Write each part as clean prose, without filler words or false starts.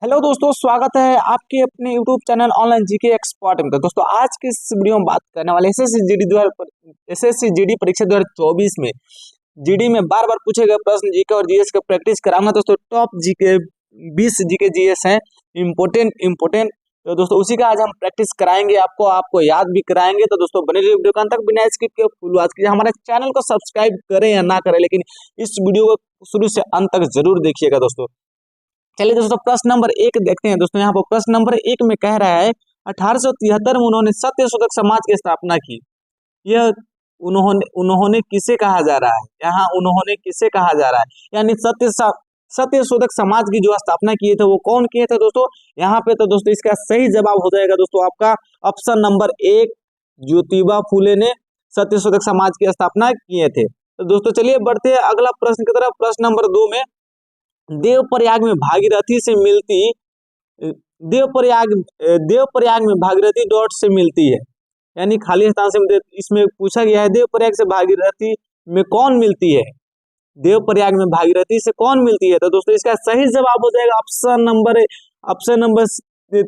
Hello दोस्तों, स्वागत है आपके अपने YouTube channel online GK expert में। तो दोस्तों, आज के इस वीडियो में बात करने वाले एसएससी जीडी परीक्षा 2024 में जीडी में बार बार पूछे गए प्रश्न जीके और जीएस का प्रैक्टिस कराऊंगा। दोस्तों, टॉप जीके 20 जीके जीएस हैं, इम्पोर्टेंट। तो दोस्तों, उसी का आज हम प्रैक्टिस कराएंगे, आपको याद भी कराएंगे। तो दोस्तों, बने रहिए वीडियो के अंत तक, बिना स्किप किए फुल वॉच कीजिए। हमारे चैनल को सब्सक्राइब करें या ना करें, लेकिन इस वीडियो को शुरू से अंत तक जरूर देखिएगा। दोस्तों, चलिए दोस्तों, प्रश्न नंबर 1 देखते हैं। दोस्तों, यहाँ पर प्रश्न नंबर 1 में कह रहा है 1873 में उन्होंने सत्यशोधक समाज की स्थापना की। यह उन्होंने किसे कहा जा रहा है? यहाँ उन्होंने किसे कहा जा रहा है, यानी सत्यशोधक समाज की जो स्थापना किए थे वो कौन किए थे दोस्तों? यहाँ पे तो दोस्तों इसका सही जवाब हो जाएगा दोस्तों आपका ऑप्शन नंबर 1, ज्योतिबा फूले ने सत्यशोधक समाज की स्थापना किए थे। तो दोस्तों चलिए बढ़ते हैं अगला प्रश्न की तरफ। प्रश्न नंबर 2 में देवप्रयाग में भागीरथी से मिलती देवप्रयाग में भागीरथी डॉट से मिलती है, यानी खाली स्थान से इसमें पूछा गया है देवप्रयाग से भागीरथी में कौन मिलती है? देवप्रयाग में भागीरथी से कौन मिलती है? तो दोस्तों इसका सही जवाब हो जाएगा ऑप्शन नंबर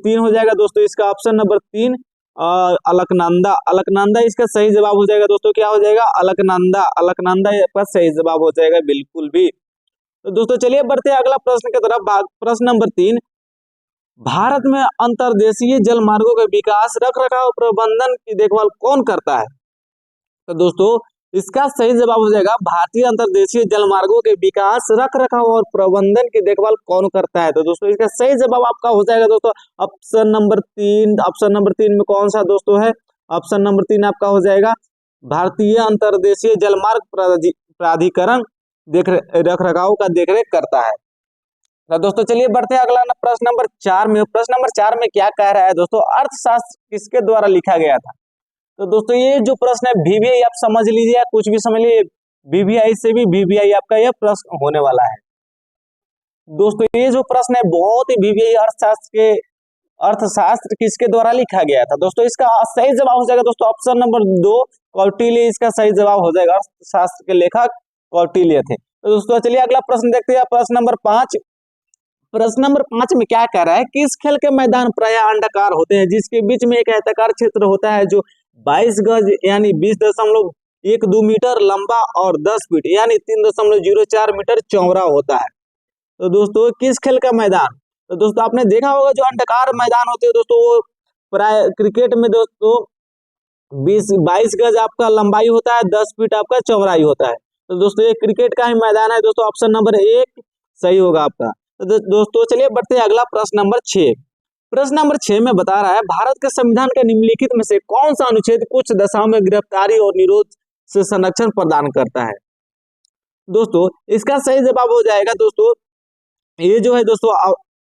3 हो जाएगा दोस्तों। इसका ऑप्शन नंबर 3 अलकनंदा इसका सही जवाब हो जाएगा दोस्तों। क्या हो जाएगा? अलकनंदा का सही जवाब हो जाएगा, बिल्कुल भी। तो दोस्तों चलिए बढ़ते हैं अगला प्रश्न की तरफ। प्रश्न नंबर 3, भारत में अंतर्देशीय जल मार्गों के विकास, रख रखाव, प्रबंधन की देखभाल कौन करता है? तो दोस्तों इसका सही जवाब हो जाएगा भारतीय अंतर्देशीय जल मार्गों के विकास, रख रखाव और प्रबंधन की देखभाल कौन करता है? तो दोस्तों इसका सही जवाब आपका हो जाएगा दोस्तों ऑप्शन नंबर 3। ऑप्शन नंबर 3 में कौन सा दोस्तों है? ऑप्शन नंबर 3 आपका हो जाएगा भारतीय अंतर्देशीय जलमार्ग प्राधिकरण रख रखाव का देखरेख करता है। तो दोस्तों चलिए बढ़ते हैं अगला प्रश्न नंबर 4 में। प्रश्न नंबर 4 में क्या कह रहा है दोस्तों? अर्थशास्त्र किसके द्वारा लिखा गया था? तो दोस्तों ये जो प्रश्न है वीवीआई आप समझ लीजिए या कुछ भी समझ लीजिए, वीवीआई से भी वीवीआई आपका यह प्रश्न होने वाला है। दोस्तों ये जो प्रश्न है बहुत ही वीवीआई अर्थशास्त्र किसके द्वारा लिखा गया था? दोस्तों इसका सही जवाब हो जाएगा दोस्तों ऑप्शन नंबर 2, कौटिल्य इसका सही जवाब हो जाएगा। अर्थशास्त्र के लेखक कौटिल्य थे। तो दोस्तों चलिए अगला प्रश्न देखते हैं, प्रश्न नंबर 5। प्रश्न नंबर 5 में क्या कह रहा है? किस खेल के मैदान प्राय अंडाकार होते हैं, जिसके बीच में एक आयताकार क्षेत्र होता है जो 22 गज यानी 20.12 मीटर लंबा और 10 फीट यानी 3.04 मीटर चौड़ा होता है? तो दोस्तों किस खेल का मैदान? तो दोस्तों आपने देखा होगा जो अंडाकार मैदान होते हैं दोस्तों वो प्राय क्रिकेट में दोस्तों 22 गज आपका लंबाई होता है, 10 फीट आपका चौड़ाई होता है। तो दोस्तों ये क्रिकेट का ही मैदान है दोस्तों, ऑप्शन नंबर 1 सही होगा आपका। तो दोस्तों चलिए बढ़ते हैं अगला प्रश्न नंबर 6। प्रश्न नंबर 6 में बता रहा है भारत के संविधान के निम्नलिखित में से कौन सा अनुच्छेद कुछ दशाओं में गिरफ्तारी और निरोध से संरक्षण प्रदान करता है? दोस्तों इसका सही जवाब हो जाएगा दोस्तों ये जो है दोस्तों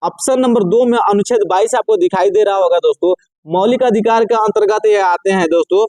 ऑप्शन नंबर 2 में अनुच्छेद 22 आपको दिखाई दे रहा होगा दोस्तों। मौलिक अधिकार के अंतर्गत ये आते हैं दोस्तों,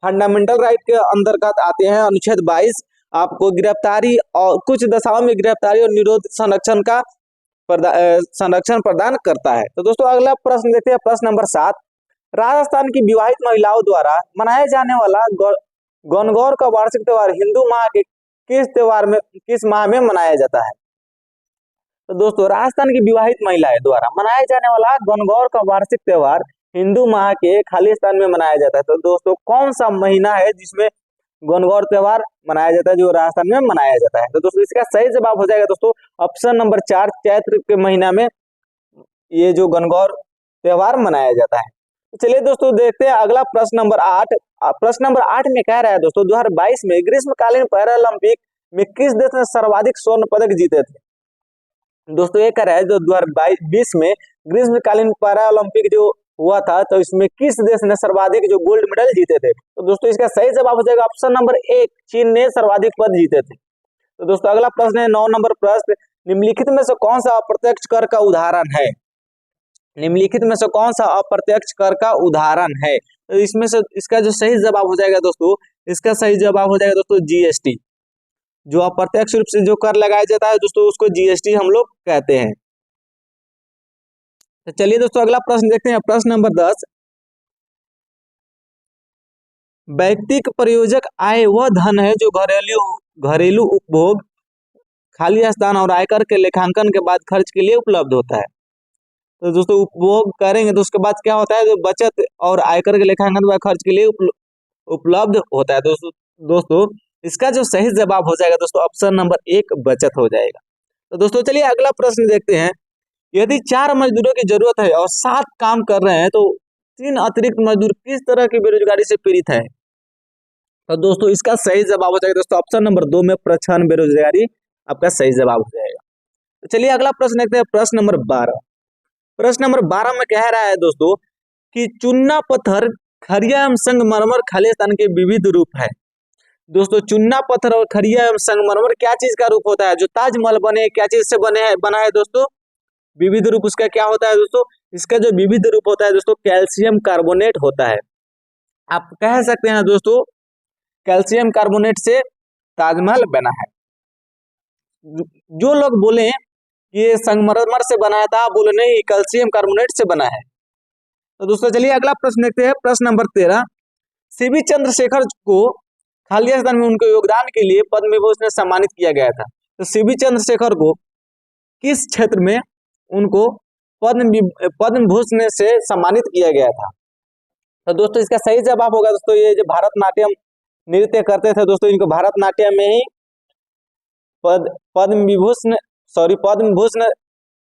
फंडामेंटल राइट के अंतर्गत आते हैं अनुच्छेद 22। आपको गिरफ्तारी और कुछ दशाओं में गिरफ्तारी और निरोध संरक्षण प्रदान करता है। तो दोस्तों अगला प्रश्न देखते हैं, प्रश्न नंबर 7। राजस्थान की विवाहित महिलाओं द्वारा मनाया जाने वाला गणगौर का वार्षिक त्योहार हिंदू माह के किस माह में मनाया जाता है? तो दोस्तों राजस्थान की विवाहित महिलाएं द्वारा मनाया जाने वाला गणगौर का वार्षिक त्योहार हिंदू माह के खाली स्थान में मनाया जाता है। तो दोस्तों कौन सा महीना है जिसमें गणगौर त्योहार मनाया जाता है, जो राजस्थान में मनाया जाता है? तो दोस्तों इसका सही जवाब हो जाएगा दोस्तों ऑप्शन नंबर 4, चैत्र के महीना में ये जो गणगौर त्योहार मनाया जाता है। तो चलिए दोस्तों देखते हैं अगला प्रश्न नंबर 8। प्रश्न नंबर 8 में कह रहा है दोस्तों 2022 में ग्रीष्मकालीन पैरालंपिक में किस देश ने सर्वाधिक स्वर्ण पदक जीते थे? दोस्तों ये कह रहा है जो 2022 में ग्रीष्मकालीन पैरालंपिक जो हुआ था तो इसमें किस देश ने सर्वाधिक जो गोल्ड मेडल जीते थे? तो दोस्तों इसका सही जवाब हो जाएगा ऑप्शन नंबर 1, चीन ने सर्वाधिक पद जीते थे। तो दोस्तों अगला प्रश्न है 9 नंबर प्रश्न, निम्नलिखित में से कौन सा अप्रत्यक्ष कर का उदाहरण है? निम्नलिखित में से कौन सा अप्रत्यक्ष कर का उदाहरण है? तो इसमें से इसका जो सही जवाब हो जाएगा दोस्तों, इसका सही जवाब हो जाएगा दोस्तों जीएसटी। जो अप्रत्यक्ष रूप से जो कर लगाया जाता है दोस्तों उसको जीएसटी हम लोग कहते हैं। तो चलिए दोस्तों अगला प्रश्न देखते हैं, प्रश्न नंबर 10। व्यक्तिगत प्रयोजक आय वह धन है जो घरेलू उपभोग खाली स्थान और आयकर के लेखांकन के बाद खर्च के लिए उपलब्ध होता है। तो दोस्तों उपभोग करेंगे तो उसके बाद क्या होता है, जो बचत और आयकर के लेखांकन व खर्च के लिए उपलब्ध होता है। दोस्तों इसका जो सही जवाब हो जाएगा दोस्तों ऑप्शन नंबर 1 बचत हो जाएगा। तो दोस्तों चलिए अगला प्रश्न देखते हैं। यदि 4 मजदूरों की जरूरत है और 7 काम कर रहे हैं तो 3 अतिरिक्त मजदूर किस तरह की बेरोजगारी से पीड़ित है? तो दोस्तों इसका सही जवाब हो जाएगा दोस्तों ऑप्शन नंबर 2 में प्रछन्न बेरोजगारी आपका सही जवाब हो जाएगा। तो चलिए अगला प्रश्न देखते हैं, प्रश्न नंबर 12। प्रश्न नंबर 12 में कह रहा है दोस्तों कि चूना पत्थर, खरिया एवं संगमरमर खाली स्थान के विविध रूप है। दोस्तों चूना पत्थर और खरिया एवं संगमरमर क्या चीज का रूप होता है? जो ताजमहल बने क्या चीज से बना है दोस्तों? विविध रूप उसका क्या होता है दोस्तों? इसका जो विविध रूप होता है दोस्तों कैल्शियम कार्बोनेट होता है। आप कह सकते हैं दोस्तों कैल्शियम कार्बोनेट से ताजमहल बना है। जो लोग बोले कि ये संगमरमर से बना था, आप बोले नहीं कैल्शियम कार्बोनेट से बना है। तो दोस्तों चलिए अगला प्रश्न देखते हैं, प्रश्न नंबर 13। सीबी चंद्रशेखर को खाली स्थान में उनके योगदान के लिए पद्म विभूषण से सम्मानित किया गया था। तो सीबी चंद्रशेखर को किस क्षेत्र में उनको पद्म विभूषण से सम्मानित किया गया था? तो दोस्तों इसका सही जवाब होगा दोस्तों ये जो भरतनाट्यम नृत्य करते थे दोस्तों, इनको भरतनाट्यम में ही पद्म विभूषण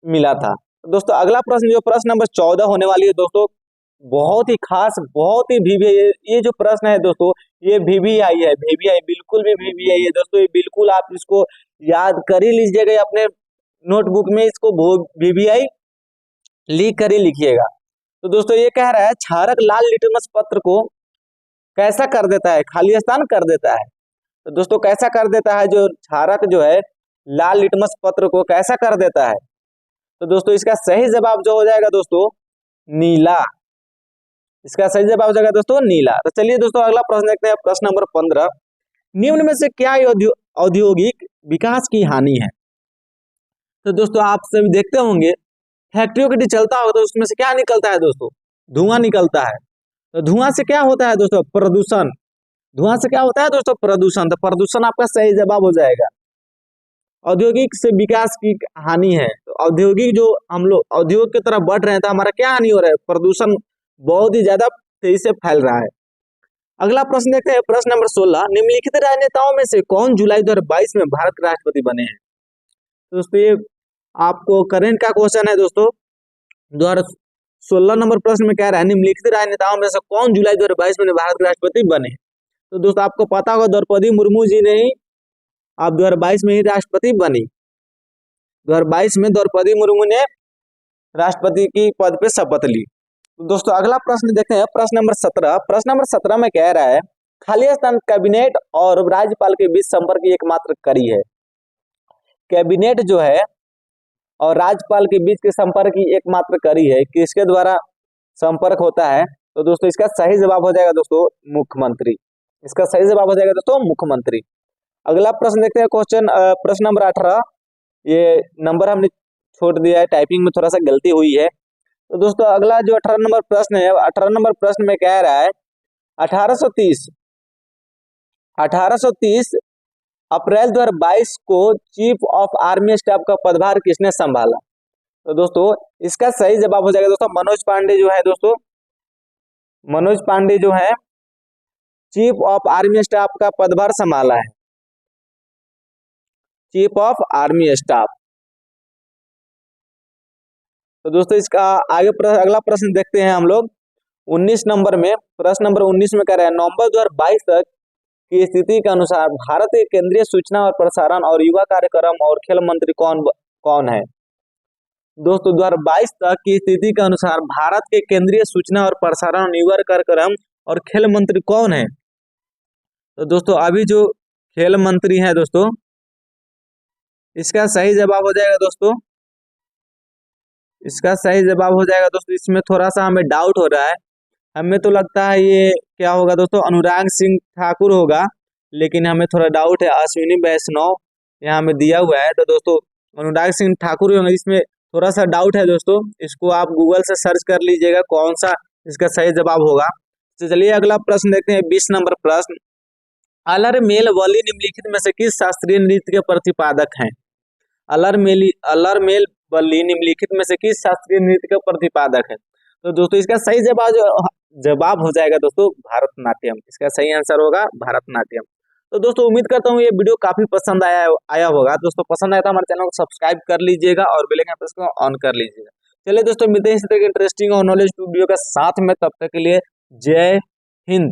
मिला था। दोस्तों अगला प्रश्न जो प्रश्न नंबर 14 होने वाली है दोस्तों, बहुत ही खास, बहुत ही ये जो प्रश्न है दोस्तों ये VVI है, VVI बिल्कुल भी VVI है दोस्तों, ये बिल्कुल आप इसको याद कर ही लीजिएगा, अपने नोटबुक में इसको VVI लिख कर ही लिखिएगा। तो दोस्तों ये कह रहा है क्षारक लाल लिटमस पत्र को कैसा कर देता है? खाली स्थान कर देता है। तो दोस्तों कैसा कर देता है? जो क्षारक जो है लाल लिटमस पत्र को कैसा कर देता है? तो दोस्तों इसका सही जवाब जो हो जाएगा दोस्तों नीला। इसका सही जवाब हो जाएगा दोस्तों नीला। तो चलिए दोस्तों अगला प्रश्न देखते हैं, प्रश्न नंबर 15। निम्न में से क्या औद्योगिक विकास की हानि है? तो दोस्तों आप सभी देखते होंगे फैक्ट्रियों के चलता होगा तो उसमें से क्या निकलता है दोस्तों? धुआं निकलता है। तो धुआं से क्या होता है दोस्तों? प्रदूषण। धुआं से क्या होता है दोस्तों? प्रदूषण। तो प्रदूषण आपका सही जवाब हो जाएगा। औद्योगिक से विकास की हानि है, तो औद्योगिक जो हम लोग औद्योग की तरफ बढ़ रहे हैं तो हमारा क्या हानि हो रहा है? प्रदूषण बहुत ही ज्यादा तेजी से फैल रहा है। अगला प्रश्न देखते हैं, प्रश्न नंबर 16। निम्नलिखित राजनेताओं में से कौन जुलाई 2022 में भारत के राष्ट्रपति बने हैं? दोस्तों ये आपको करंट का क्वेश्चन है दोस्तों। 2016 नंबर प्रश्न में कह रहा है निम्नलिखित राजनेताओं में से कौन जुलाई 2022 में भारत के राष्ट्रपति बने? तो दोस्तों आपको पता होगा द्रौपदी मुर्मू जी ने ही आप 2022 में ही राष्ट्रपति बनी। 2022 में द्रौपदी मुर्मू ने राष्ट्रपति की पद पे शपथ ली। तो दोस्तों अगला प्रश्न देखते हैं, प्रश्न नंबर 17। प्रश्न नंबर 17 में कह रहा है खाली स्थान कैबिनेट और राज्यपाल के बीच संपर्क की एकमात्र कड़ी है। कैबिनेट जो है और राज्यपाल के बीच के संपर्क की एकमात्र कड़ी है, किसके द्वारा संपर्क होता है? तो दोस्तों इसका सही जवाब हो जाएगा दोस्तों मुख्यमंत्री। इसका सही जवाब हो जाएगा दोस्तों मुख्यमंत्री। अगला प्रश्न देखते हैं, क्वेश्चन प्रश्न नंबर 18। ये नंबर हमने छोड़ दिया है, टाइपिंग में थोड़ा सा गलती हुई है। तो दोस्तों अगला जो 18 नंबर प्रश्न है, 18 नंबर प्रश्न में कह रहा है 1830 अप्रैल 2022 को चीफ ऑफ आर्मी स्टाफ का पदभार किसने संभाला? तो दोस्तों इसका सही जवाब हो जाएगा दोस्तों मनोज पांडे जो है दोस्तों, मनोज पांडे जो है चीफ ऑफ आर्मी स्टाफ का पदभार संभाला है, चीफ ऑफ आर्मी स्टाफ। तो दोस्तों इसका आगे अगला प्रश्न देखते हैं हम लोग 19 नंबर में। प्रश्न नंबर 19 में कह रहा है नवंबर 2022 तक की स्थिति के अनुसार भारत के केंद्रीय सूचना और प्रसारण और युवा कार्यक्रम और खेल मंत्री कौन है? दोस्तों 2022 तक की स्थिति के अनुसार भारत के केंद्रीय सूचना और प्रसारण युवा कार्यक्रम और खेल मंत्री कौन है? तो दोस्तों अभी जो खेल मंत्री है दोस्तों, इसका सही जवाब हो जाएगा दोस्तों, इसका सही जवाब हो जाएगा दोस्तों, इसमें थोड़ा सा हमें डाउट हो रहा है। हमें तो लगता है ये क्या होगा दोस्तों, अनुराग सिंह ठाकुर होगा, लेकिन हमें थोड़ा डाउट है। अश्विनी वैष्णव यहाँ हमें दिया हुआ है, तो दोस्तों अनुराग सिंह ठाकुर होंगे, इसमें थोड़ा सा डाउट है दोस्तों। इसको आप गूगल से सर्च कर लीजिएगा कौन सा इसका सही जवाब होगा। तो चलिए अगला प्रश्न देखते हैं, 20 नंबर प्रश्न। अलर मेल वली निम्नलिखित में से किस शास्त्रीय नृत्य के प्रतिपादक हैं? अलरमेल बल्ली निम्नलिखित में से किस शास्त्रीय नृत्य का प्रतिपादक है? तो दोस्तों इसका सही जवाब हो जाएगा दोस्तों भारतनाट्यम। इसका सही आंसर होगा भारतनाट्यम। तो दोस्तों उम्मीद करता हूँ ये वीडियो काफी पसंद आया होगा। दोस्तों पसंद आया तो हमारे चैनल को सब्सक्राइब कर लीजिएगा और बेल आइकन प्रेस को ऑन कर लीजिएगा। चलिए दोस्तों मिलते हैं इसी तरह के इंटरेस्टिंग और नॉलेज वीडियो के साथ में, तब तक के लिए जय हिंद।